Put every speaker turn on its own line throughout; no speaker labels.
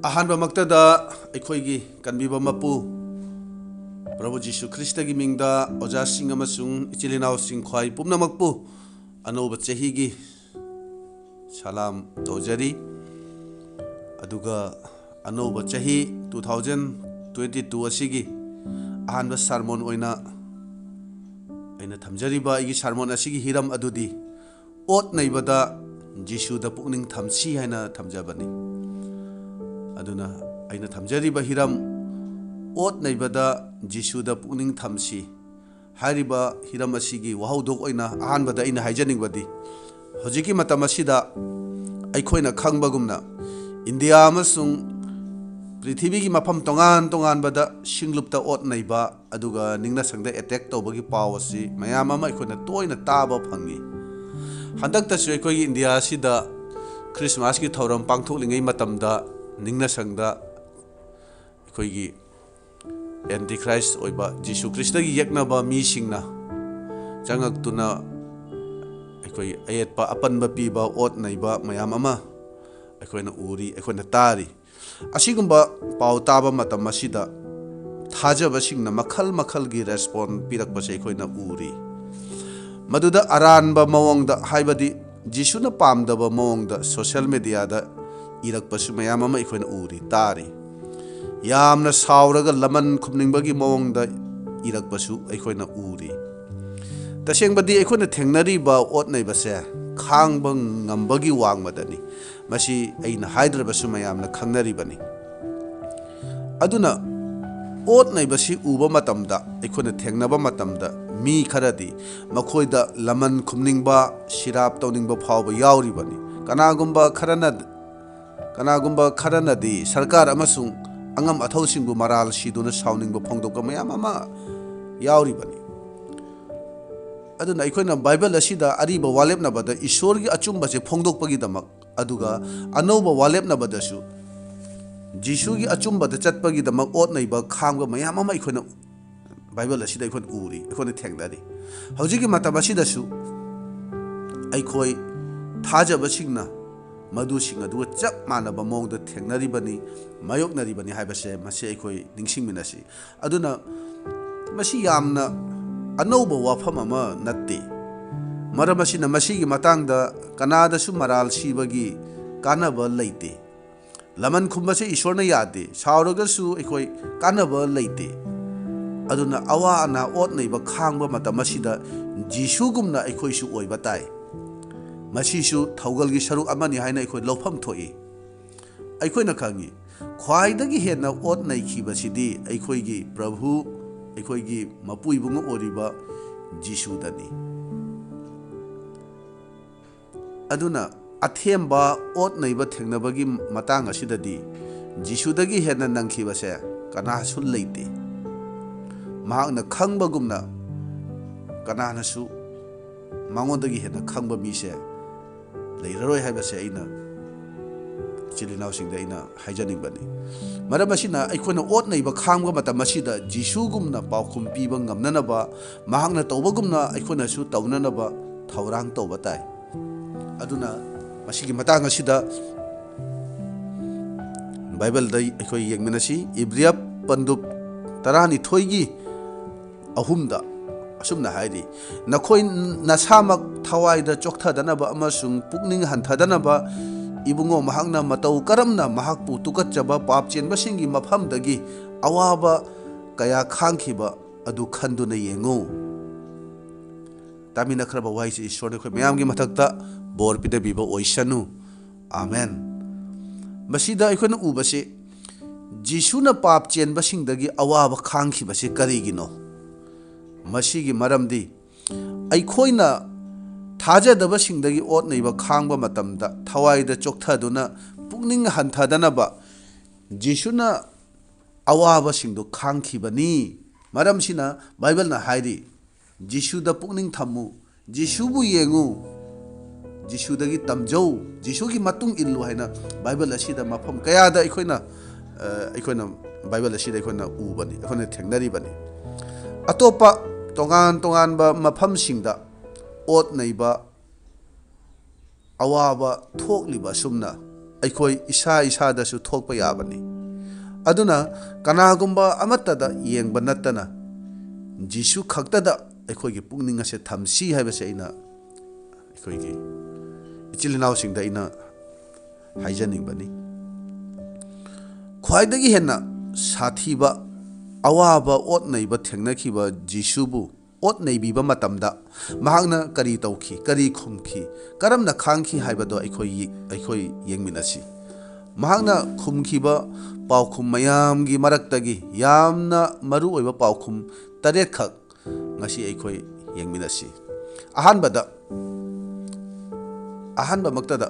ahanba maktada aikoigi kanbiba mapu Prabhu Jisu Krista gi mingda oja sing amasung ichilinau sing khwai pumna makpu anoba chehi gi salam tawjari aduga anoba chehi 2022 asigi ahanba sermon oina aina thamjariba igi sermon asigi hiram adudi Ot-neirabada Jisuda Pukning Thamsi haina thamjabani aduna aina thamjariba hiram Ot-neirabada Jisuda Pukning Thamsi hariba hiram asigi wahaudok oina ahanbada aina haijaningbadi hojiki matam asida aikoina khangbagumna India amasung Prithvi gi mafam tongan bada singlupta Ot-neiraba aduga ningna sangda attack tawbagi paw asi mayam ama aikoina toina taba phangi handak tasu aikogi India sida Christmas ki thoram pangthoklingai matamda ningna sangda aikogi Antichrist oiba Jisu Krista gi yaknaba mi singna jangak tuna aikogi ayetpa apanba piba Ot-neiraba mayam ama aikoina uri aikoina tari asigumba paw taba matam asida thajaba singna makhal gi respond pirakpa se aikoina uri maduda aranba mawongda haibadi Jisuna pamdaba mawongda social media da irakpasu mayam ama aikoina uri tari yamna sauraga laman khumningbagi mawongda irakpasu aikoina uri tasengbadi aikoina thengnariba Ot-neiraba se khangba ngambagi wangmadani masi aina haidrabasu mayamna khangnaribani aduna Ot-neiraba si uba matamda aikoina thengnaba matamda mi kharadi makhoida laman khumningba sirap tawningba phawba yauribani kanagumba kharanadi sarkar amasung angam athausingu maral siduna sawningba phongdokka mayam ama yauribani aduna aikoina bible asida ariba walepnabada ishorgi achumba se phongdokpagi damak aduga anoba walepnabada su Jisugi achumbada chatpagi damak Ot-neiraba khangba mayam ama aikoina Bible asida aikoina uri aikoina thengnari hojiki matam asida su aikoi thajaba singna madu sing adu chap manaba mongda thengnaribani mayoknaribani haibase masi aikoi ningsingminasi aduna masi yamna anoba wafam ama natte maramasina masigi matangda kanada su maral sibagi kanaba leite laman khumbase ishorna yade sauraga su aikoi kanaba leite aduna awa ana Ot-neiraba khangba matam asida Jisugumna aikoi su oiba tai masisu thaugalgi saruk amani haina aikoi lofam thoi aikoina khangi khwaidagi hena Ot-neirabasidi aikoigi Prabhu aikoigi mapuibunga oriba Jisudani aduna athemba Ot-neiraba thengnabagi matang asidadi Jisudagi hena nangkhibase kanasu leite mahakna khangbagumna kananasu mangondagi hena khangba mise leiraroi haibase aina chilinau singda aina haijaningbani maram asina aikoina Ot-neiraba khangba matam asida Jisugumna paukhum piba ngamnanaba mahakna tawbagumna aikoina su tawnanaba thaurang tawba tai aduna masigi matang asida Bible dai aikoi yengminasi Ibriya pandup tarani thoigi ahumda asumna hairi nakhoi nasamak thawaida chokthadana amasung pukning hanthadana ibungo mahakna matau karamna mahakpu tukatjaba papchenba singi mafamdagi awaba kaya khangkhiba adu khanduna yengo tamina khraba waisi ishorne khoi mayamgi mathakta bor pidabiba oisanu amen masida aikoina ubase Jisuna papchenba singdagi awaba khangkhibase karigino masigi maramdi aikoina thajadaba singdagi Ot-neiraba khangba matamda thawaida chokthaduna pukning hanthadana Jisuna awaba singdo khangkhibani maramsina Bible na hairi Jisuda pukning thammu Jisubu yengu Jisudagi tamjau Jisugi matung illu haina Bible asida mafam kayada aikoina Bible asida aikoina ubani aikoina thengnaribani atopa tongan ba mafam singda Ot-neiraba awaba thokliba sumna ꯑꯩꯈꯣꯏ ꯏꯁꯥꯗꯁꯨ ꯊꯣꯛꯄ ꯌꯥꯕꯅꯤ ꯑꯗꯨꯅ ꯀꯅꯥꯒꯨꯝꯕ ꯑꯃꯠꯇꯗ ꯌꯦꯡꯕ ꯅꯠꯇꯅ ꯖꯤꯁꯨ ꯈꯛꯇꯗ ꯑꯩꯈꯣꯏꯒꯤ ꯄꯨꯛꯅꯤꯡ ꯑꯁꯦ ꯊꯝꯁꯤ ꯍꯥꯏꯕꯁꯦ ꯑꯩꯅ ꯑꯩꯈꯣꯏꯒꯤ ꯏꯆꯤꯜ ꯏꯅꯥꯎꯁꯤꯡꯗ ꯑꯩꯅ ꯍꯥꯏꯖꯅꯤꯡꯕꯅꯤ ꯈ꯭ꯋꯥꯏꯗꯒꯤ ꯍꯦꯟꯅ ꯁꯥꯊꯤꯕ ꯑꯋꯥꯕ ꯑꯣꯠ ꯅꯩꯕ ꯊꯦꯡꯅꯈꯤꯕ ꯖꯤꯁꯨꯕꯨ ꯑꯣꯠ ꯅꯩꯕꯤꯕ ꯃꯇꯝꯗ ꯃꯍꯥꯛꯅ ꯀꯔꯤ ꯇꯧꯈꯤ ꯀꯔꯤ ꯈꯨꯝꯈꯤ ꯀꯔꯝꯅ ꯈꯥꯡꯈꯤ ꯍꯥꯏꯕꯗꯣ ꯑꯩꯈꯣꯏ ꯌꯦꯡꯃꯤꯟꯅꯁꯤ ꯃꯍꯥꯛꯅ ꯈꯨꯝꯈꯤꯕ ꯄꯥꯎꯈꯨꯝ ꯃꯌꯥꯝꯒꯤ ꯃꯔꯛꯇꯒꯤ ꯌꯥꯝꯅ ꯃꯔꯨꯑꯣꯏꯕ ꯄꯥꯎꯈꯨꯝ 8ꯈꯛ ꯉꯁꯤ ꯑꯩꯈꯣꯏ ꯌꯦꯡꯃꯤꯟꯅꯁꯤ ꯑꯍꯥꯟꯕꯃꯛꯇꯗ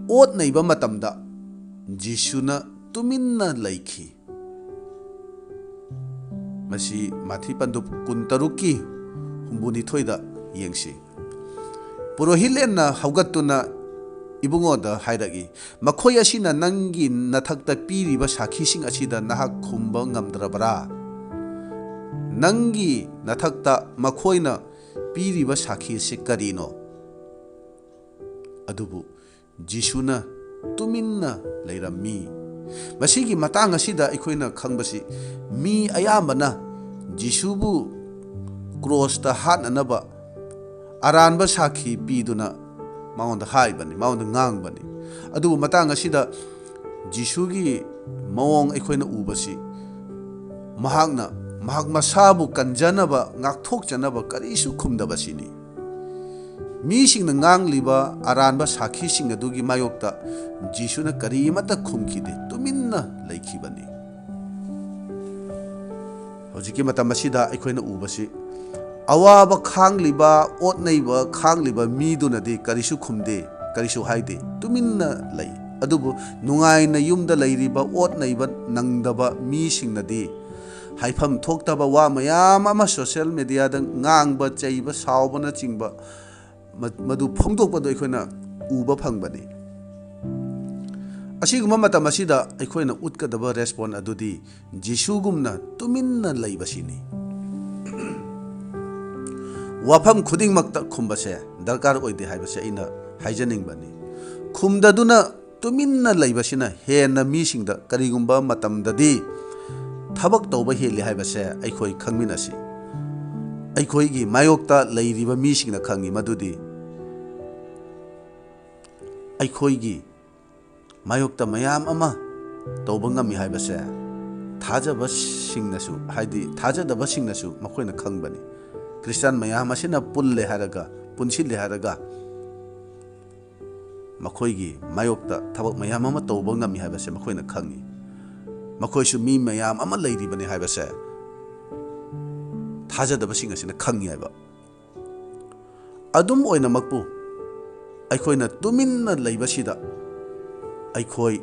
ꯑꯣꯠ ꯅꯩꯕ ꯃꯇꯝꯗ ꯖꯤꯁꯨꯅ ꯇꯨꯃꯤꯟꯅ ꯂꯩꯈꯤ ꯃꯁꯤ ꯃꯊꯤ ꯄꯟꯗꯨꯞ 26:62 ꯌꯦꯡꯁꯤ ꯄꯨꯔꯣꯍꯤꯠꯂꯦꯟꯅ ꯍꯧꯒꯠꯇꯨꯅ इबुंगोदा हाइरगी मखोय असिना नंगी नथक्ता पीरिबा साखीसिंग असिदा नहाक खुंबा ngamdrabra नंगी नथक्ता मखोयना पीरिबा साखी से करीनो अदुबु जिसुना तुमिन्ना लेरमी मसीगी मतांग असिदा अखोयना खंगबसी मी अयामना जिसुबु क्रॉसता हाटननबा अरानबा साखी पीदुना माउंड हाइबनी माउंड ngang अदुबु मतांग असिदा जिसुगी मवोंग अखोयना उबसी महागना महाग मसाबु कंजनबा ngakthokjanaba करिसु खुमदबसिनी मीसिंगना ngangliba अरानबा साखीसिंग अदुगी मायोक्ता जिसुना करिमता खुमखिदे तुमिन्ना लेखिबनी हौजिकी मतम असिदा अखोयना उबसी अवाबा खांगलिबा ओतनैबा खांगलिबा मीदुनदि करिसु खुमदे करिसु हाइदे तुमिन्ना लै अदुबु नुंगाइना युमदा लैरिबा ओतनैबा नंगदबा मीसिंगनदि हाइफम थोक्तबा वा मयाम अमा सोशल मीडिया दा ngangbा चैबा सावबना चिंबा मदु फोंदोकबदो अखोयना उबा फंगबनी असिगुमा मतम असिदा अखोयना उतकदबा रेस्पोंड अदुदि जिसुगुमना तुमिन्ना लैबसिनी वाफम खुदिंगमक्ता खुंबसे दरकार ओइदे हाइबसे अइना हाइजनिंगबनी खुमददुना तुमिन्ना लैबसिना हेन्ना मीसिंगदा करिगुंबा मतमददि थबक तौबा हेलि हाइबसे अखोय खंगमिनसी अखोयगी मायोक्ता लैरिबा मीसिंगना खंगी मदुदि अखोयगी मायोक्ता मयाम अमा तौबा ngami हाइबसे थाजबा सिंगनसु हाइदि थाजदबा सिंगनसु मखोयना खंगबनी क्रिस्टियन मयाम असिना पुल्ले हारगा पुनसिले हारगा मखोयगी मायोक्ता थबक मयाम अमा तौबा ngami हाइबसे मखोयना खंगी मखोयसु मी मयाम अमा लैरिबनी हाइबसे थाजदबा सिंग असिना खंगी हाइबा अदुम ओइना मकपु अखोयना तुमिन्ना लैबसिदा अखोय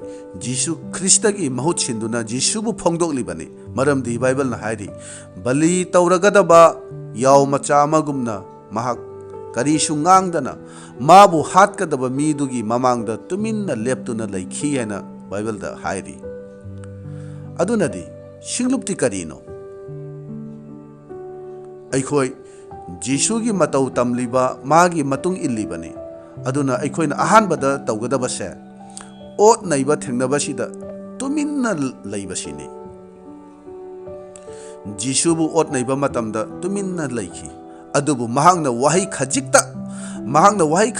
जिसु ख्रिस्टगी महुत सिंदुना जिसुबु फोंदोकलिबनी मरमदि बाइबलना हाइरि बलि तौरगदबा याव मचा अमगुमना महाक करिसु nganगदना माबु हाटकदबा मीदुगी ममांगदा तुमिन्ना लेप्तुना लैखि हैना बाइबलदा हाइरि अदुनदि सिंगलुप्ति करिनो अखोय जिसुगी मतौ तमलिबा मागी मतुंग इल्लिबनी अदुना अखोयना अहानबदा तौगदबसे ओत नैबा थेंगनबसिदा तुमिन्ना लैबसिनी जिसुबु ओत नैबा मतमदा तुमिन्ना लैखि अदुबु महांगना वाही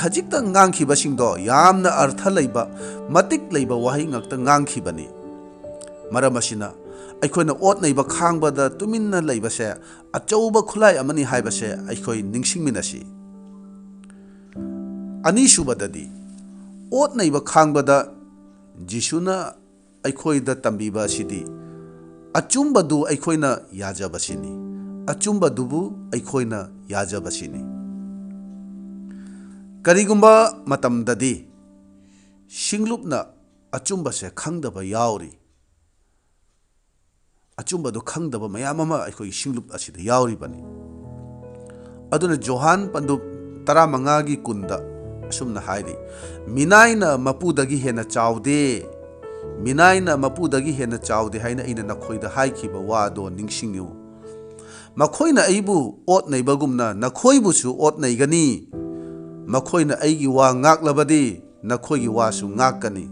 खजिकता ngankhibasingdo यामना अर्थ लैबा मतिक लैबा वाही ngakta ngankhibani मरमसिना अखोयना ओत नैबा खांगबदा तुमिन्ना लैबसे अचौबा खुलाय अमनि हाइबसे अखोय निंगसिंगमिनसी अनिसुबददि ओत नैबा खांगबदा जिसुना अखोयदा तंबीबा सिदि अचुंबदु अखोयना याजबसिनी अचुंबदुबु अखोयना याजबसिनी करिगुंबा मतमददि सिंगलुपना अचुंबसे खंगदबा यावरी अचुंबदु खंगदबा मयाम अमा अखोय सिंगलुप असिदा यावरीबनी अदुना जोहान पंदु 15 कुंदा असुमना हाइरि मिनाइना मपुदगी हेना चावदे मिनाइना मपुदगी हेना चावदे हाइना इना नखोयदा हाइखिबा वादो निंगसिंगु मखोयना अइबु ओत नैबगुमना नखोयबुसु ओत नैगनी मखोयना अइगी वा ngakलबदि nakhoi gi wasu ngakani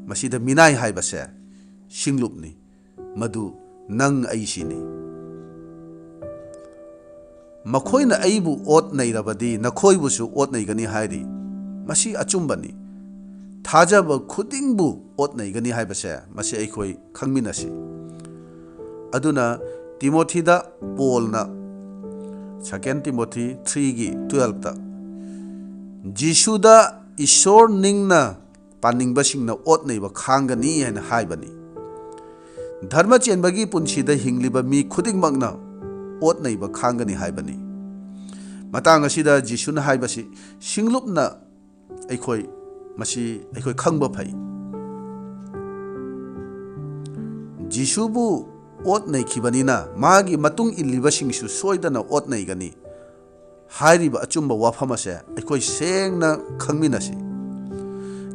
masida minai haibase singlupni madu nang aisini makhoina aibu ot-neirabadi nakhoibusu ot-neigani hairi masi achumbani thajaba khudingbu ot-neigani haibase masi aikhoi khangminasi aduna Timothida Paulna 2 Timothy 3 gi 12 ta Jisuda Ishor ningna paningbasingna ot-neiba khangani haina haibani dharma chenbagi punsida hingliba mi khudingmakna ot-neiba khangani haibani matang asida Jisuna haibasi singlupna aikhoi khangba phai Jisubu ot-neikibanina magi matung illibasingsu soidana ot-neigani hairiba achumba wafam ase aikhoi sengna khangminasi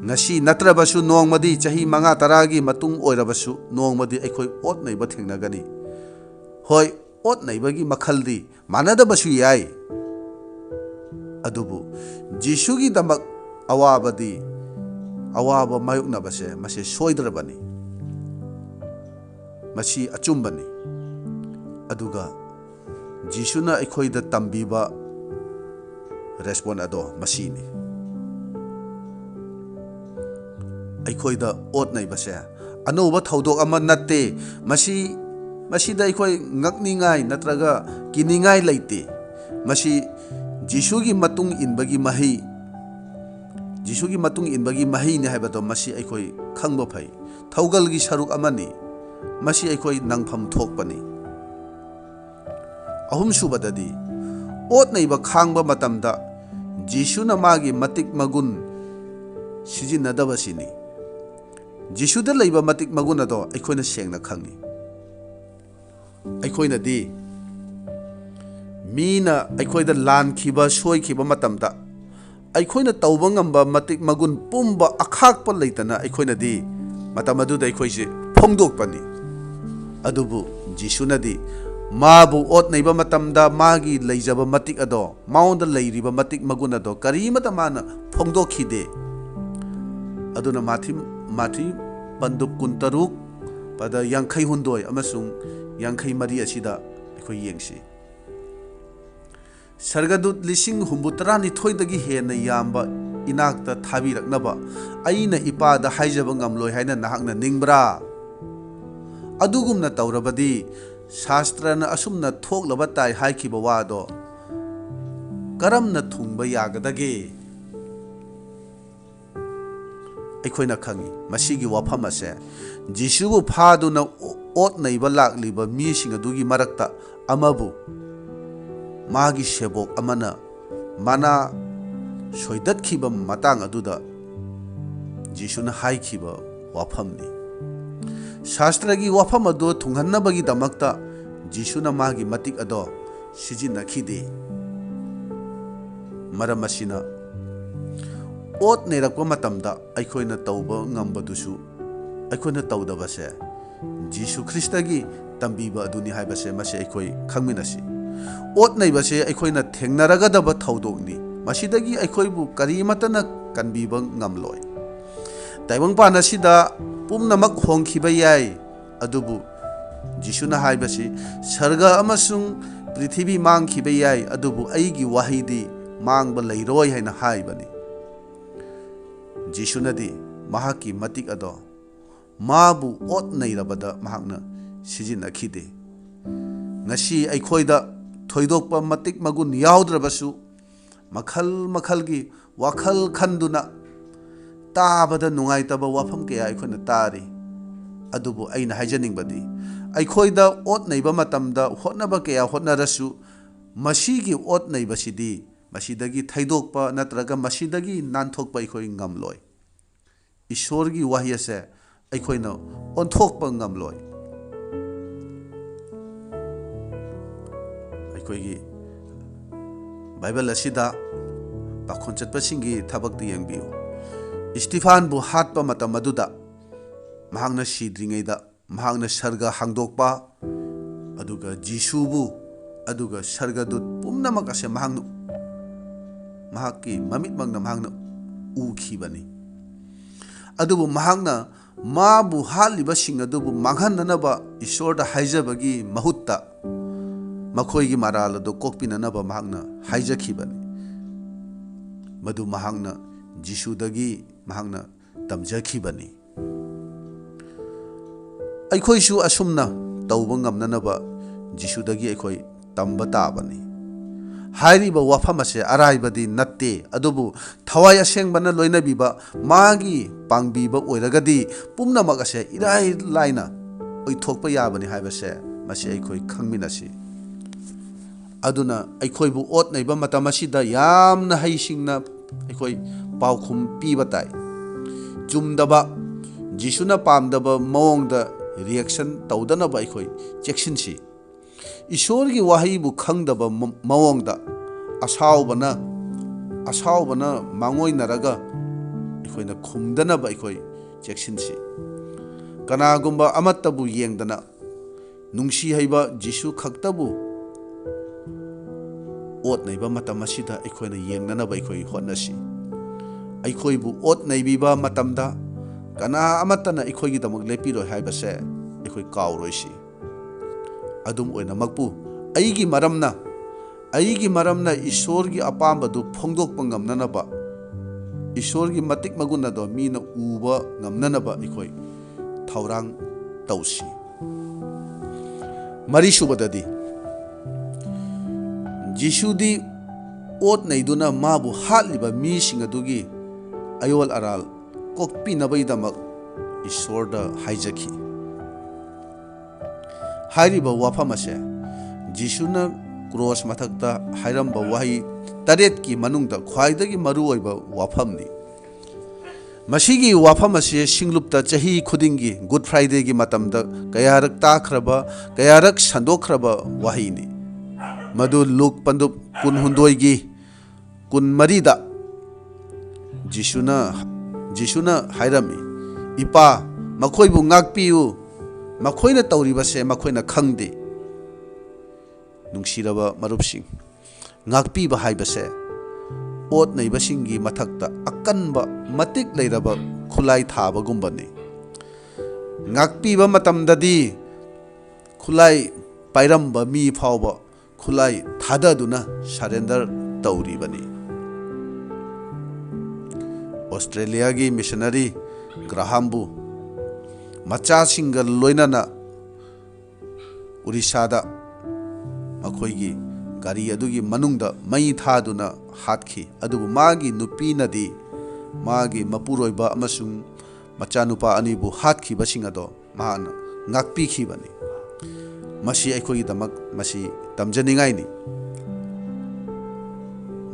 ngasi natrabasu nongmadi chahi 5-10 gi matung oirabasu nongmadi aikhoi ot-neiba thengnagani hoi ot-neibagi makhaldi manadabasu yai adubu Jisugi damak awaba mayuknabase mase soidrabani masi achumbani aduga Jisuna aikhoida tambiba respond ado masini aikhoida ot-neibase anoba thaudok ama natte masida aikhoi ngakningai natraga kiningai leite masi Jisugi matung inbagi mahi ni haibado masi aikhoi khangba phai thaugalgi saruk amani masi aikhoi nangpham thokpani ahum subadadi ot-neiba khangba matamda Jisuna magi matik magun sijinadabasini Jisuda leiba matik magun ado aikhoina sengna khangni aikhoina di mina aikhoida lan khiba soi khiba matamda aikhoina tauba ngamba matik magun pumba akhakpa leitana aikhoina di matam aduda aikhoise phongdokpani adubu Jisuna di mabu ot-neiba matamda magi leijaba matik ado maunda leiriba matik magun ado karimata mana phongdokhide aduna mathi panduk kuntaruk pada yangkhai hundoi amasung yangkhai mari asida aikhoi yengsi sargadut lising humbutrani thoidagi hena yamba inakta thabiraknaba aina ipada haijaba ngamloi haina nahakna ningbra adugumna taurabadi shastrana asumna thoklaba tai haikhiba wado karamna thungba yagadage aikhoina khangi masigi wafam ase Jisubu phaduna ot-neiba lakliba mising adugi marakta amabu magi sebok amana mana soidatkhiba matang aduda Jisuna haikhiba wafamni shastragi wafam ado thunghannabagi damakta Jisuna magi matik ado sijinakhide maram asina ot-neirakpa matamda aikhoina tauba ngambadusu aikhoina taudabase Jisu Kristagi tambiba aduni haibase mase aikhoi khangminasi ot-neibase aikhoina thengnaragadaba thaudokni masidagi aikhoibu karimatana kanbiba ngamloi taibangpan asida pumnamak hongkhiba yai adubu Jisuna haibase sarga amasung prithibi mangkhiba yai adubu aigi wahidi mangba leiroi haina haibani Jisunadi mahaki matik ado mabu ot-neirabada mahakna sijinakhide ngasi aikhoida thoidokpa matik magun yaudrabasu makhalgi wakhal khanduna tabada nungaitaba wafam kaya aikhoina tari adubu aina haijaningbadi aikhoida ot-neiba matamda hotnaba kaya hotnarasu masigi ot-neibasidi masidagi thaidokpa natraga masidagi nanthokpa aikhoi ngamloi Ishorgi wahyase aikhoina onthokpa ngamloi aikhoigi Bible asida pakhon chatpasingi thabakti yengbiu Stephan bu hatpa matam aduda mahangna sidringeida mahangna sarga hangdokpa aduga Jisubu aduga sargadut pumnamak ase mahangna mahakki mamitmangna mahakna ukhibani adubu mahakna mabu haliba sing adubu manghananaba ishorda haijabagi mahutta makhoigi maral ado kokpinanaba mahakna haijakhibani madu mahakna jisudagi mahakna tamjakhibani aikhoisu asumna tauba ngamnanaba jisudagi aikhoi tamba tabani hairiba wafam ase araibadi natte adubu thawai asengbana loinabiba magi pangbiba oiragadi pumnamak ase irai laina oithokpa yabani haibase masi aikhoi khangminasi aduna aikhoi ot neiba matam asida yamna haisingna aikhoi paukhum piba tai chumdaba jisuna pamdaba mawongda reaction tawdanaba aikhoi cheksinsi ईश्वर की वाही बु खंगदब मवंगदा असावबना मांगोय नरगा इखोइना खुमदनब इखोइ चेक्सिनसी कनागुंबा अमत्तबु येंगदना नुंगसी हैबा जिसु खक्तबु ओत नैबा मतम असिदा इखोइना येंगनब इखोइ होनसी इखोइबु ओत नैबिबा मतमदा कना अमत्तना इखोइगी दमक लेपिरो हाइबसे इखोइ काउरोइसी adum oina makpu eigi maramna ishor gi apamba du phongdok pangam nanaba ishor gi matik maguna do mina uba ngamnanaba ikhoi thaurang tausi mari subadadi jisudi ot neiduna mabu hatliba mi singadugi ayol aral kokpi nabai damak ishorda haijakhi हाइरिबा वाफम असे जिसुना cross मथक्ता हाइरम्बा वाही तरेत की मनुंगदा ख्वाइदगी मरु ओइबा वाफमनी मसीगी वाफम असे सिंगलुप्ता चही खुदिंगी good Friday की मतमदा कयारक ताखरबा कयारक संदोखरबा वाहीनी मदु look पंदुप कुन हुंदोइगी कुन मरीदा जिसुना हाइरमी इपा मखोइबु ngakpiu मखोइना तौरिबसे मखोइना खंगदे नुंगसिरबा मरुपसिंग ngakpiba haibase ओत नैबसिंगी मथक्ता अकनबा मतिक लेरबा खुलाई थाबा गुंबनी ngakpiba matamdadi खुलाई पाइरम्बा मी फावबा खुलाई थाददुना surrender तौरिबनी Australia की मिशनरी ग्राहम्बु मचा सिंगल लोइनना उड़ीसादा मखोइगी गारी अदुगी मनुंगदा मई थादुना हातखी अदुबु मागी नुपीनदी मागी मपुरोइबा अमसुंग मचानुपा अनिबु हातखी बसिंग अदो माना ngakpikhibani मसी अखोगी दमक मसी तमजनिंगाइनी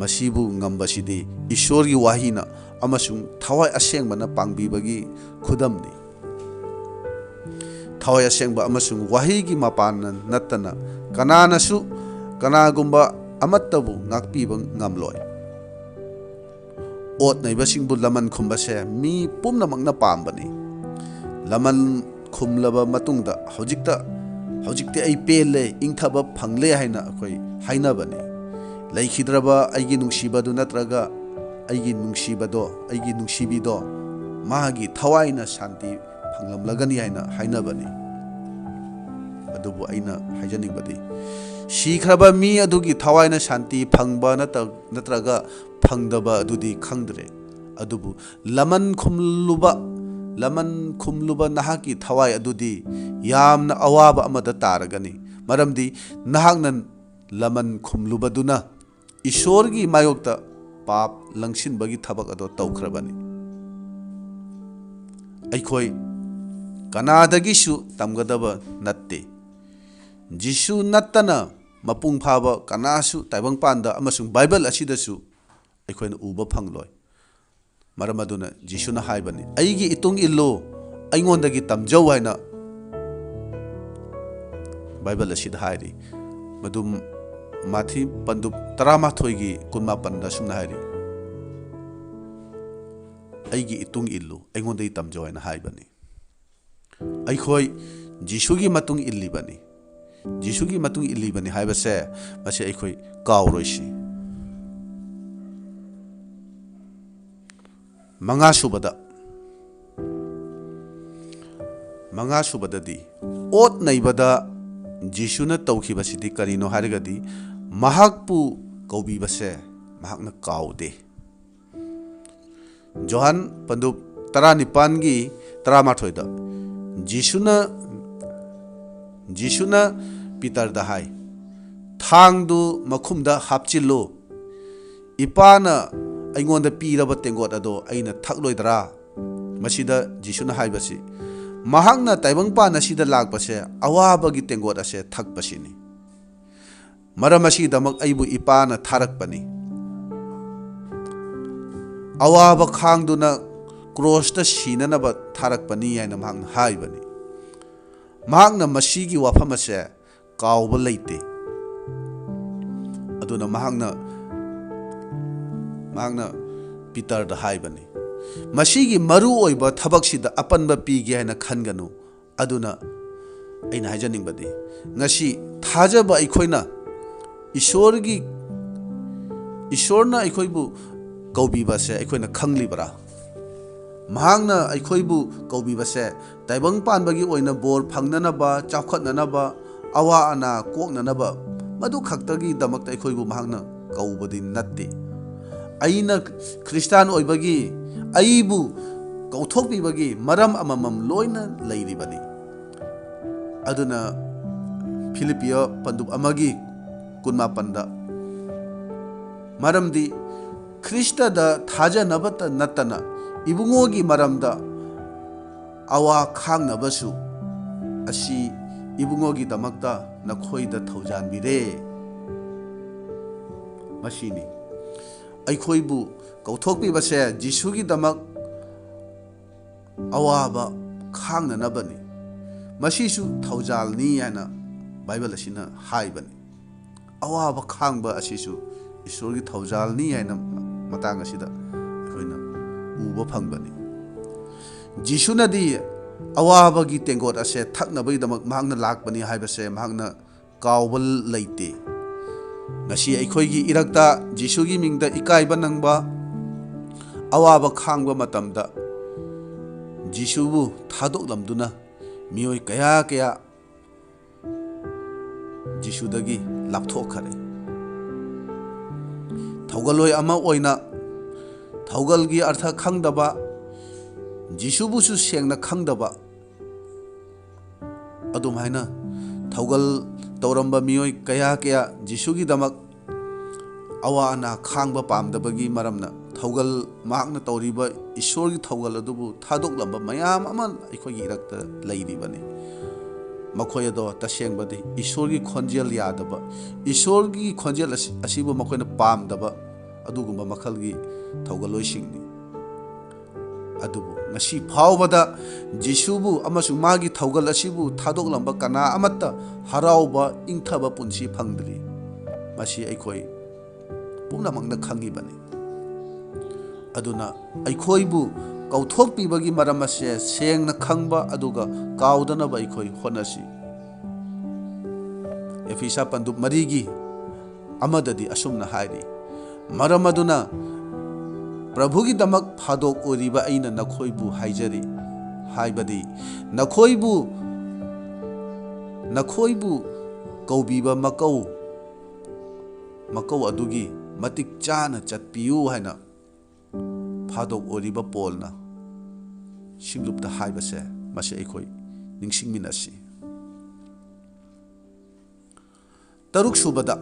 मसीबु ngambasidi ईश्वर की वाहीना अमसुंग थवाई असेंगबना पांगबीबगी खुदमनी थवाई असेंगबा अमसुंग वाहीगी मपान नत्तना कनानसु कनागुंबा अमत्तबु ngakpiba ngamloi ओत नैबसिंगबु लमन खुंबसे मी पुमनमकना पांबनी लमन खुमलबा मतुंगदा हौजिकते आई पेले इंथबा फंगले हाइना अखोई हाइनाबनी लैखिद्रबा आइगी नुंगसिबदु नत्रगा आइगी नुंगसिबिदो मागी थवाइना शांति फंगलमलगनी हाइना हाइनाबनी अदुबु आइना हाइजनिंगबदी शीख्रबा मी अदुगी थवाइना शांति फंगबा नत्रगा फंगदबा अदुदी खंगद्रे अदुबु लमन खुमलुबा नहाकी थवाई अदुदी यामना अवाबा अमदा तारगनी मरमदी नहाकना लमन खुमलुबदुना ईश्वरगी मायोक्ता पाप लंगसिनबगी थबक अदो तौखरबनी अखोई कनादगिसु तमगदबा नत्ते जिसु नत्तना मपुंग फाबा कनासु ताइबंगपानदा अमसुंग बाइबल असिदसु अखोइना उबा फंगलोय मरमदुना जिसुना हाइबनी अइगी इतुंग इल्लो अइंगोंदगी तमजौ हाइना बाइबल असिदा हाइरी मदुम माथि पंदुप 13 कुनमापनदा सुना हाइरी अइगी इतुंग इल्लो अइंगोंदगी तमजौ हाइना हाइबनी अइखोइ जिसुगी मतुंग इल्लिबनी हाइबसे मसे अइखोइ काउरोइसी Manga subadadi Ot-neirabada Jisuna taukhibasidi karino harigadi mahakpu kaubibase mahakna kaude. Johan Pandub Taranipangi Taramathoida Jisuna Peter Dahai Thangdu Makumda Hapchillo Ipana Aingonda Piraba Tengot Ado Aina Thakloidra Masida Jisuna Haibasi Mahangna Taibangpa Nasida Lagbase Awabagi Tengot Ase Thakbasini Maramasi Damak Aibu Ipana Tharakpani Awaba Khangduna Crossta Shinanaba Tharakpani and Mahang Haibani Mahangna Masigi Wafamase Kauba Late Aduna Mahangna Peter the Haibani Masigi Maru oiba Tabaksida Apanba Pigi and a Khanganu Aduna in Hijaning Badi Nashi Tajaba Ikoina Ishorna Ikoibu Kaubibase Ikoina Kanglibara Mahangna Ikoibu Kaubibase Taibang Panbagi oina bor Pangnanaba Chakot Nanaba Awa Ana Kok Nanaba Madu Kaktagi Damakta Ikoibu Mahangna Kaubadi Natti Aina Christian oibagi Aibu Kautopi bagi Maram Amamam Loina Lady Bani Aduna Philipia Pandub Amagi Kunma Panda Maram di Krista da Taja Nabata Natana Ibungogi Maramda Awa Khang Nabasu Asi Ibungogi Damakta Nakhoida Taujan Bire Mashini Aikoibu Kautopi Base Jisugi Damak Awaba Khang Nabani Mashisu Taujalni Yana Bible Asina Haibani Awaba Khangba Asisu Isurgi Taujalni Yana Matangasida Koina Uba Pangbani Jisuna di Awaba Gitengot Ase Taknabi Damak Magna Lakbani Haibase Magna Kaubal Late Nasi Aikoigi Irakta Jisugi Mingda Ikaiba Nangba Awaba Khangba Matamda Jisubu Tadok Lamduna Mioi Kaya Kaya Jisudagi Laptokare Taugaloi Ama Oina Taugalgi Artha Khangdaba Jisubusu Sengna Khangdaba Adum Haina Taugal Tauramba Mioi Kaya Kaya Jisugi Damak Awa Ana Khangba Pamdabagi Maramna Taugal Magna Tauriba Ishorgi Taugal Adubu Tadok Lamba Mayam Aman Ikogi Irakta Lady Bani Makoyado Tashengbadi Ishorgi khonjelda Yadaba Ishorgi khonjelda Asibu Makoyna Pamdaba Adugumba Makalgi Taugaloi Singni Adubu Nasi Paubada Jisubu Amasu Magi Taugal Asibu Tadok Lamba Kana Amata Harauba Ingtaba Punsi Pangdri Masi Aikoi Pumna Magna Khangi Bani Aduna Aikoibu Kautopi Bagi Maramase Sengna Khangba Aduga Kaudana Baikoi Honasi Efisa Pandub Marigi Amadadi Asumna Hairi Maramaduna Prabhugi Damak Padok Oriba Eina Nakhoibu Haijari Haibadi Nakhoibu Kaubiba Makau Adugi Matik Chana Chatpiu Haina Padok Oriba Polna Shinglupta Haibase Mase Ekoi Ningsing Minasi Taruk Subada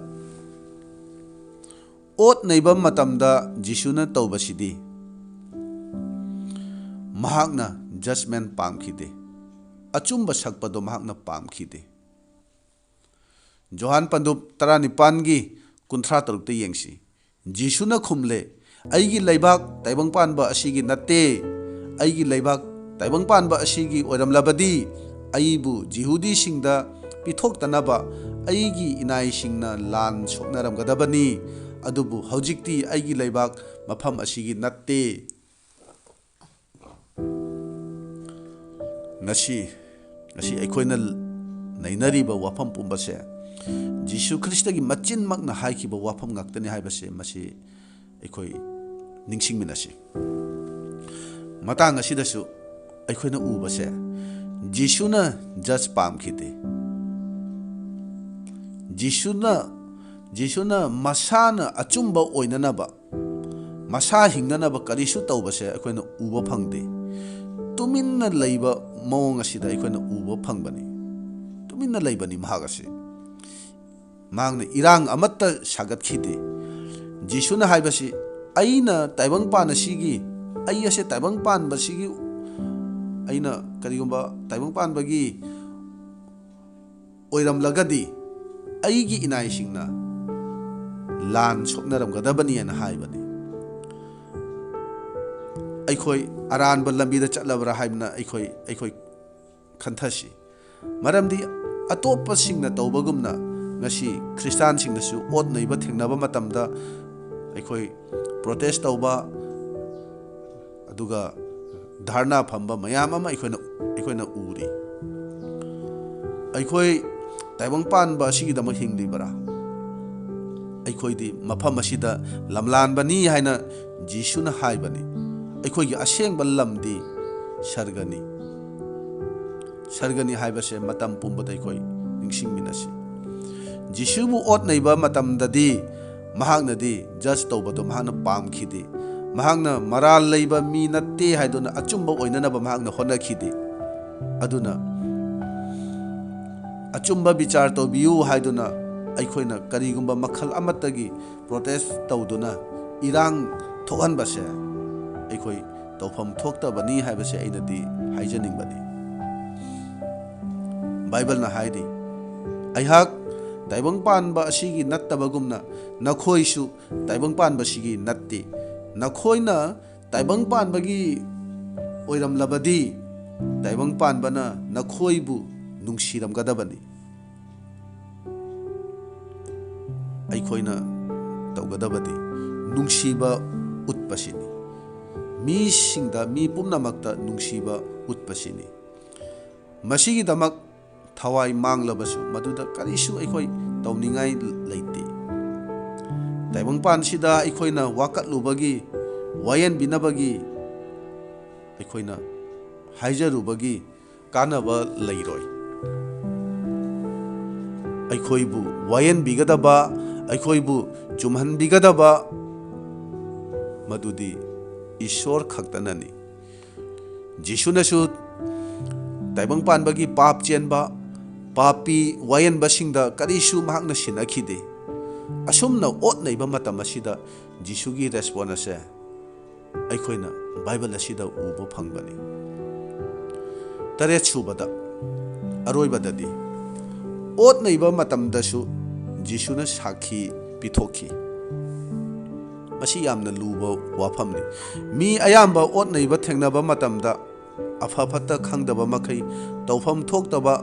Ot-neirabada Matamda Jisuna Taubasidi Mahakna Judgment Pamkhide Achumba Sakpado Mahakna Pamkhide Johan Pandub Taranipangi Kunthra Tarukta Yengsi Jisuna Khumle Aigi Laibak Taibangpanba Asigi Nate Aigi Laibak Taibangpanba Asigi Oiramlabadi Aibu Jihudi Singda Pithok Tanaba Aigi Inai Singna Lan Soknaram Gadabani Adubu Haujikti Aigi Laibak Mafam Asigi Nate Nasi Aikoina Nainariba Wafam Pumbase Jisu Kristagi Machin Magna Haikiba Wafam Ngaktani Haibase Masi Aikoi Ningsing Minasi matang asidasu ꯑꯩꯈꯣꯏꯅ ꯎꯕꯁꯦ ꯖꯤꯁꯨꯅ just ꯄꯥꯝꯈꯤꯗꯦ ꯖꯤꯁꯨꯅ ꯃꯁꯥꯅ ꯑꯆꯨꯝꯕ ꯑꯣꯏꯅꯅꯕ ꯃꯁꯥ ꯍꯤꯡꯅꯅꯕ ꯀꯔꯤꯁꯨ ꯇꯧꯕꯁꯦ ꯑꯩꯈꯣꯏꯅ ꯎꯕ ꯐꯪꯗꯦ ꯇꯨꯃꯤꯟꯅ ꯂꯩꯕ ꯃꯑꯣꯡ ꯑꯁꯤꯗ ꯑꯩꯈꯣꯏꯅ ꯎꯕ ꯐꯪꯕꯅꯤ ꯇꯨꯃꯤꯟꯅ ꯂꯩꯕꯅꯤ ꯃꯍꯥꯛ ꯑꯁꯤ ꯃꯍꯥꯛꯅ ꯏꯔꯥꯡ ꯑꯃꯠꯇ ꯁꯥꯒꯠꯈꯤꯗꯦ ꯖꯤꯁꯨꯅ ꯍꯥꯏꯕꯁꯤ ꯑꯩꯅ ꯇꯥꯏꯕꯪꯄꯥꯟ ꯑꯁꯤꯒꯤ ꯑꯩ ꯑꯁꯦ ꯇꯥꯏꯕꯪꯄꯥꯟꯕꯁꯤꯒꯤ ꯑꯩꯅ ꯀꯔꯤꯒꯨꯝꯕ ꯇꯥꯏꯕꯪꯄꯥꯟꯕꯒꯤ ꯑꯣꯏꯔꯝꯂꯒꯗꯤ ꯑꯩꯒꯤ ꯏꯅꯥꯏꯁꯤꯡꯅ ꯂꯥꯟ ꯁꯣꯛꯅꯔꯝꯒꯗꯕꯅꯤ ꯍꯥꯏꯅ ꯍꯥꯏꯕꯅꯤ ꯑꯩꯈꯣꯏ ꯑꯔꯥꯟꯕ ꯂꯝꯕꯤꯗ ꯆꯠꯂꯕ꯭ꯔꯥ ꯍꯥꯏꯕꯅ ꯑꯩꯈꯣই ꯈꯟꯊꯁꯤ ꯃꯔꯝꯗꯤ ꯑꯇꯣꯞꯄꯁꯤꯡꯅ ꯇꯧꯕꯒꯨꯝꯅ ngasi ꯈ꯭ꯔꯤꯁꯇꯥꯟꯁꯤꯡꯅꯁꯨ ꯑꯣꯠ ꯅꯩꯕ ꯊꯦꯡꯅꯕ ꯃꯇꯝꯗ ꯑꯩꯈꯣꯏ ꯄ꯭ꯔꯣꯇꯦꯁ ꯇꯧꯕ ꯑꯗꯨꯒ ꯙꯔꯅꯥ ꯐꯝꯕ ꯃꯌꯥꯝ ꯑꯃ ꯑꯩꯈꯣꯏꯅ ꯎꯔꯤ ꯑꯩꯈꯣꯏ ꯇꯥꯏꯕꯪꯄꯥꯟꯕ ꯑꯁꯤꯒꯤꯗꯃꯛ ꯍꯤꯡꯂꯤꯕꯔꯥ ꯑꯩꯈꯣꯏꯗꯤ ꯃꯐꯝ ꯑꯁꯤꯗ ꯂꯝꯂꯥꯟꯕꯅꯤ ꯍꯥꯏꯅ ꯖꯤꯁꯨꯅ ꯍꯥꯏꯕꯅꯤ ꯑꯩꯈꯣꯏꯒꯤ ꯑꯁꯦꯡꯕ ꯂꯝꯗꯤ ꯁꯔꯒꯅꯤ ꯍꯥꯏꯕꯁꯦ ꯃꯇꯝ ꯄꯨꯝꯕꯗ ꯑꯩꯈꯣꯏ ꯅꯤꯡꯁꯤꯡꯃꯤꯟꯅꯁꯤ ꯖꯤꯁꯨꯕꯨ ꯑꯣꯠ ꯅꯩꯕ ꯃꯇꯝꯗꯗꯤ ꯃꯍꯥꯛꯅꯗꯤ ꯖꯁ ꯇꯧꯕꯗꯣ ꯃꯍꯥꯛꯅ ꯄꯥꯝꯈꯤꯗꯦ ꯃꯍꯥꯛꯅ ꯃꯔꯥꯜ ꯂꯩꯕ ꯃꯤ ꯅꯠꯇꯦ ꯍꯥꯏꯗꯨꯅ ꯑꯆꯨꯝꯕ ꯑꯣꯏꯅꯅꯕ ꯃꯍꯥꯛꯅ ꯍꯣꯠꯅꯈꯤꯗꯦ ꯑꯗꯨꯅ ꯑꯆꯨꯝꯕ ꯕꯤꯆꯥꯔ ꯇꯧꯕꯤꯌꯨ ꯍꯥꯏꯗꯨꯅ ꯑꯩꯈꯣꯏꯅ ꯀꯔꯤꯒꯨꯝꯕ ꯃꯈꯜ ꯑꯃꯠꯇꯒꯤ ꯄ꯭ꯔꯣꯇꯦꯁ ꯇꯧꯗꯨꯅ ꯏꯔꯥꯡ ꯊꯣꯛꯍꯟꯕꯁꯦ ꯑꯩꯈꯣই ꯇꯧꯐꯝ ꯊꯣꯛꯇꯕꯅꯤ ꯍꯥꯏꯕꯁꯦ ꯑꯩꯅꯗꯤ ꯍꯥꯏꯖꯅꯤꯡꯕꯅꯤ ꯕꯥꯏꯕꯜꯅ ꯍꯥꯏꯔꯤ ꯑꯩꯍꯥꯛ ꯇꯥꯏꯕꯪꯄꯥꯟꯕ ꯑꯁꯤꯒꯤ ꯅꯠꯇꯕꯒꯨꯝꯅ ꯅꯈꯣꯏꯁꯨ ꯇꯥꯏꯕꯪꯄꯥꯟꯕꯁꯤꯒꯤ ꯅꯠꯇꯦ ꯅꯈꯣꯏꯅ ꯇꯥꯏꯕꯪꯄꯥꯟꯕꯒꯤ ꯑꯣꯏꯔꯝꯂꯕꯗꯤ ꯇꯥꯏꯕꯪꯄꯥꯟꯕꯅ ꯅꯈꯣꯏꯕꯨ ꯅꯨꯡꯁꯤꯔꯝꯒꯗꯕꯅꯤ ꯑꯩꯈꯣꯏꯅ ꯇꯧꯒꯗꯕꯗꯤ ꯅꯨꯡꯁꯤꯕ ꯎꯠꯄꯁꯤꯅꯤ ꯃꯤꯁꯤꯡꯗ ꯃꯤ ꯄꯨꯝꯅꯃꯛꯇ ꯅꯨꯡꯁꯤꯕ ꯎꯠꯄꯁꯤꯅꯤ ꯃꯁꯤꯒꯤꯗꯃꯛ ꯊꯋꯥꯏ ꯃꯥꯡꯂꯕꯁꯨ ꯃꯗꯨꯗ ꯀꯔꯤꯁꯨ ꯑꯩꯈꯣꯏ ꯇꯧꯅꯤꯡꯉꯥꯏ ꯂꯩꯇꯦ ꯇꯥꯏꯕꯪꯄꯥꯟꯁꯤꯗ ꯑꯩꯈꯣꯏꯅ ꯋꯥꯀꯠꯂꯨꯕꯒꯤ ꯋꯥꯌꯦꯟꯕꯤꯅꯕꯒꯤ ꯑꯩꯈꯣꯏꯅ ꯍꯥꯏꯖꯔꯨꯕꯒꯤ ꯀꯥꯟꯅꯕ ꯂꯩꯔꯣꯏ ꯑꯩꯈꯣꯏꯕు ꯋꯥꯌꯦꯟꯕꯤꯒꯗꯕ ꯑꯩꯈꯣꯏꯕु ꯆꯨꯝꯍꯟꯕꯤꯒꯗꯕ ꯃꯗꯨꯗꯤ ꯏꯁꯣꯔ ꯈꯛꯇꯅꯅꯤ ꯖꯤꯁꯨꯅꯁꯨ ꯇꯥꯏꯕꯪꯄꯥꯟꯕꯒꯤ ꯄꯥꯞ ꯆꯦꯟꯕ ꯄꯥꯄꯤ ꯋꯥꯌꯦꯟꯕꯁꯤꯡꯗ ꯀꯔꯤꯁꯨ ꯃꯍꯥꯛꯅ ꯁꯤꯟꯅꯈꯤꯗꯦ ꯑꯁꯨꯝꯅ ꯑꯣꯠꯅꯩꯕ ꯃꯇꯝ ꯑꯁꯤꯗ ꯖꯤꯁꯨꯒꯤ ꯔꯦꯁꯄꯣꯟꯁ ꯑꯁꯦ ꯑꯩꯈꯣꯏꯅ ꯕꯥꯏꯕꯜ ꯑꯁꯤꯗ ꯎꯕ ꯐꯪꯕꯅꯤ ꯇꯔꯦꯠ ꯁꯨꯕꯗ ꯑꯔꯣꯏꯕꯗꯗꯤ ꯑꯣꯠꯅꯩꯕ ꯃꯇꯝꯗꯁꯨ ꯖꯤꯁꯨꯅ ꯁꯥꯈꯤ ꯄꯤꯊꯣꯛꯈꯤ ꯃꯁꯤ ꯌꯥꯝꯅ ꯂꯨꯕ ꯋꯥꯐꯝꯅꯤ ꯃꯤ ꯑꯌꯥꯝꯕ ꯑꯣꯠꯅꯩꯕ ꯊꯦꯡꯅꯕ ꯃꯇꯝꯗ ꯑꯐ ꯐꯠꯇ ꯈꯪꯗꯕ ꯃꯈꯩ ꯇꯧꯐꯝ ꯊꯣꯛꯇꯕ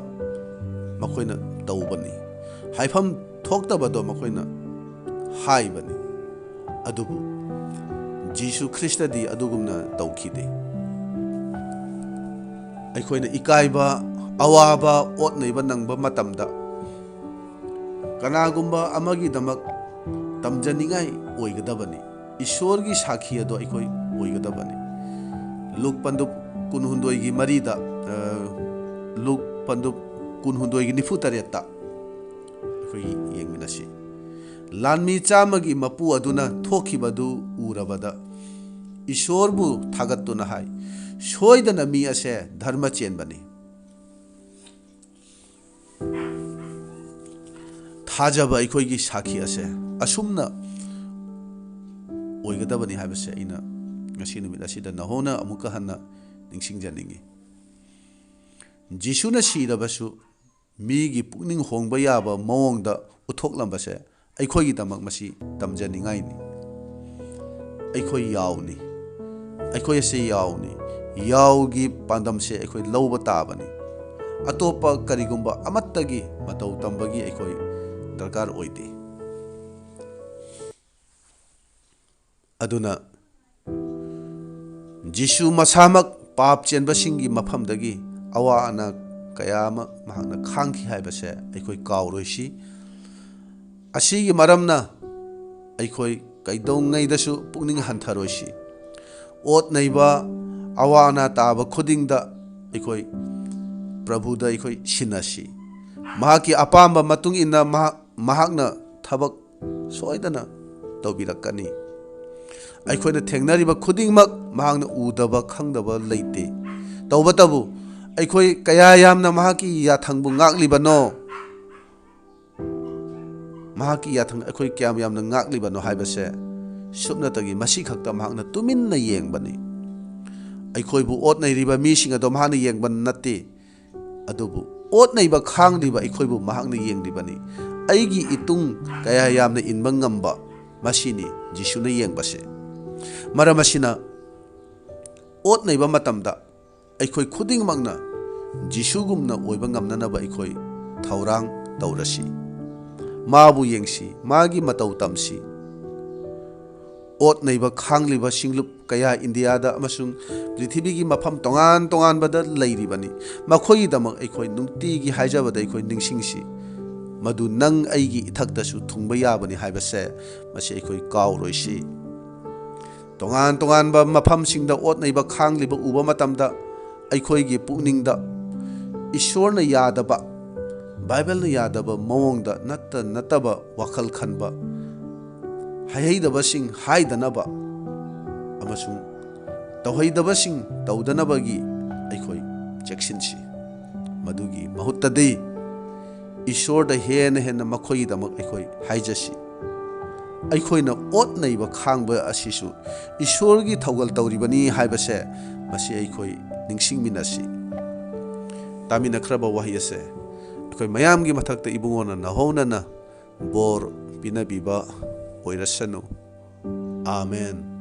ꯃꯈꯣꯏꯅ ꯇꯧꯕꯅꯤ ꯍꯥꯏꯐꯝ ꯊꯣꯛꯇꯕꯗꯣ ꯃꯈꯣꯏꯅ ꯍꯥꯏꯕꯅꯤ ꯑꯗꯨꯕꯨ ꯖꯤꯁꯨ ꯈ꯭ꯔꯤꯁꯇꯗꯤ ꯑꯗꯨꯒꯨꯝꯅ ꯇꯧꯈꯤꯗꯦ ꯑꯩꯈꯣꯏꯅ ꯏꯀꯥꯏꯕ ꯑꯋꯥꯕ ꯑꯣꯠꯅꯩꯕ ꯅꯪꯕ ꯃꯇꯝꯗ ꯀꯅꯥꯒꯨꯝꯕ ꯑꯃꯒꯤꯗꯃꯛ ꯇꯝꯖꯅꯤꯡꯉꯥꯏ ꯑꯣꯏꯒꯗꯕꯅꯤ ꯏꯁꯣꯔꯒꯤ ꯁꯥꯈꯤ ꯑꯗꯣ ꯑꯩꯈꯣꯏ ꯑꯣꯏꯒꯗꯕꯅꯤ ꯂꯨꯛ ꯄꯟꯗꯨꯞ ꯀꯨꯟꯍꯨꯝꯗꯣꯏꯒꯤ ꯃꯔꯤꯗ ꯂꯨꯛ ꯄꯟꯗꯨꯞ ꯀꯨꯟꯍꯨꯝꯗꯣꯏꯒꯤ ꯅꯤꯐꯨ ꯇꯔꯦꯠꯇ ꯑꯩꯈꯣꯏ ꯌꯦꯡꯃꯤꯟꯅꯁꯤ ꯂꯥꯟꯃꯤ ꯆꯥꯝꯃꯒꯤ ꯃꯄꯨ ꯑꯗꯨꯅ ꯊꯣꯛꯈꯤꯕꯗꯨ ꯎꯔꯕꯗ ꯏꯁꯣꯔꯕꯨ ꯊꯥꯒꯠꯇꯨꯅ ꯍꯥꯏ ꯁꯣꯏꯗꯅ ꯃꯤ ꯑꯁꯦ ꯙꯔꯃ ꯆꯦꯟꯕꯅꯤ ꯊꯥꯖꯕ ꯑꯩꯈꯣꯏꯒꯤ ꯁꯥꯈꯤ ꯑꯁꯦ ꯑꯁꯨꯝꯅ ꯑꯣꯏꯒꯗꯕꯅꯤ ꯍꯥꯏꯕꯁꯦ ꯑꯩꯅ ꯉꯁꯤ ꯅꯨꯃꯤꯠ ꯑꯁꯤꯗ ꯅꯍꯣꯅ ꯑꯃꯨꯛꯀ ꯍꯟꯅ ꯅꯤꯡꯁꯤꯡꯖꯅꯤꯡꯉꯤ ꯖꯤꯁꯨꯅ ꯁꯤꯔꯕꯁꯨ ꯃꯤꯒꯤ ꯄꯨꯛꯅꯤꯡ ꯍꯣꯡꯕ ꯌꯥꯕ ꯃꯑꯣꯡꯗ ꯎꯠꯊꯣꯛꯂꯝꯕꯁꯦ ꯑꯩꯈꯣꯏꯒꯤꯗꯃꯛ ꯃꯁꯤ ꯇꯝꯖꯅꯤꯡꯉꯥꯏꯅꯤ ꯑꯩꯈꯣꯏ ꯌꯥꯎꯅꯤ ꯑꯩꯈꯣꯏ ꯑꯁꯤ ꯌꯥꯎꯅꯤ ꯌꯥꯎꯒꯤ ꯄꯥꯟꯗꯝꯁꯦ ꯑꯩꯈꯣꯏ ꯂꯧꯕ ꯇꯥꯕꯅꯤ ꯑꯇꯣꯞꯄ ꯀꯔꯤꯒꯨꯝꯕ ꯑꯃꯠꯇꯒꯤ ꯃꯇꯧ ꯇꯝꯕꯒꯤ ꯑꯩꯈꯣꯏ ꯗꯔꯀꯥꯔ ꯑꯣꯏꯗꯦ ꯑꯗꯨꯅ ꯖꯤꯁꯨ ꯃꯁꯥꯃꯛ ꯄꯥꯞ ꯆꯦꯟꯕꯁꯤꯡꯒꯤ ꯃꯐꯝꯗꯒꯤ ꯑꯋꯥ ꯑꯅꯥ ꯀꯌా ꯑꯃ ꯃꯍꯥꯛꯅ ꯈꯥꯡꯈꯤ ꯍꯥꯏꯕꯁꯦ ꯑꯩꯈꯣꯏ ꯀꯥꯎꯔꯣꯏꯁꯤ ꯑꯁꯤꯒꯤ ꯃꯔꯝꯅ ꯑꯩꯈꯣꯏ ꯀꯩꯗꯧꯉꯩꯗꯁꯨ ꯄꯨꯛꯅꯤꯡ ꯍꯟꯊꯔꯣꯏꯁꯤ ꯑꯣꯠ ꯅꯩꯕ awa ana taba khudingda aikoi prabhuda aikoi sinasi mahaki apamba matung ina mahakna thabak soidana taubirakani aikhoina thengnariba khudingmak mahakna udaba khangdaba leite tawbatabu aikoi kaya yamna mahaki yathangbu ngaklibano mahaki yathang aikoi kyam yamna ngaklibano haibase subnatagi masi khakta mahakna tuminna yengbani aikhoibu otnairiba mising ado mahakna yengban natte adubu otnaiba khangdiba aikhoibu mahakna yengdibani aigi itung kaya yamna inba ngamba masini Jisuna yengbase maram asina otnaiba matamda aikoi khudingmakna Jisugumna oiba ngamnanaba aikoi thaurang taurasi mabu yengsi magi matau tamsi otnaiba khangliba singlup kaya India da amasung prithibigi mafam tongan tongan bada leiribani makhoi damak aikoi nungtigi haijabada aikoi ningsingsi madu nang aigi ithakdasu thungba yabani haibase masi aikoi kawroisi tongan tongan ba mafam singda otnaiba khangliba uba matamda aikoi gi pukningda ishorna yadaba Bible na yadaba mawongda nataba wakhal khanba haidabasing haidanaba amasung tawhaidabasing tawdanabagi aikoi cheksinsi madugi mahuttadi ishorda hena makhoi damak aikoi haijasi aikhoina otnaiba khangba asisu ishorgi thawgal tawribani haibase masi aikoi ningsingminasi tamina khraba wahiyase aikoi mayamgi mathakta ibungona nahonana bor pinabiba oirasanu amen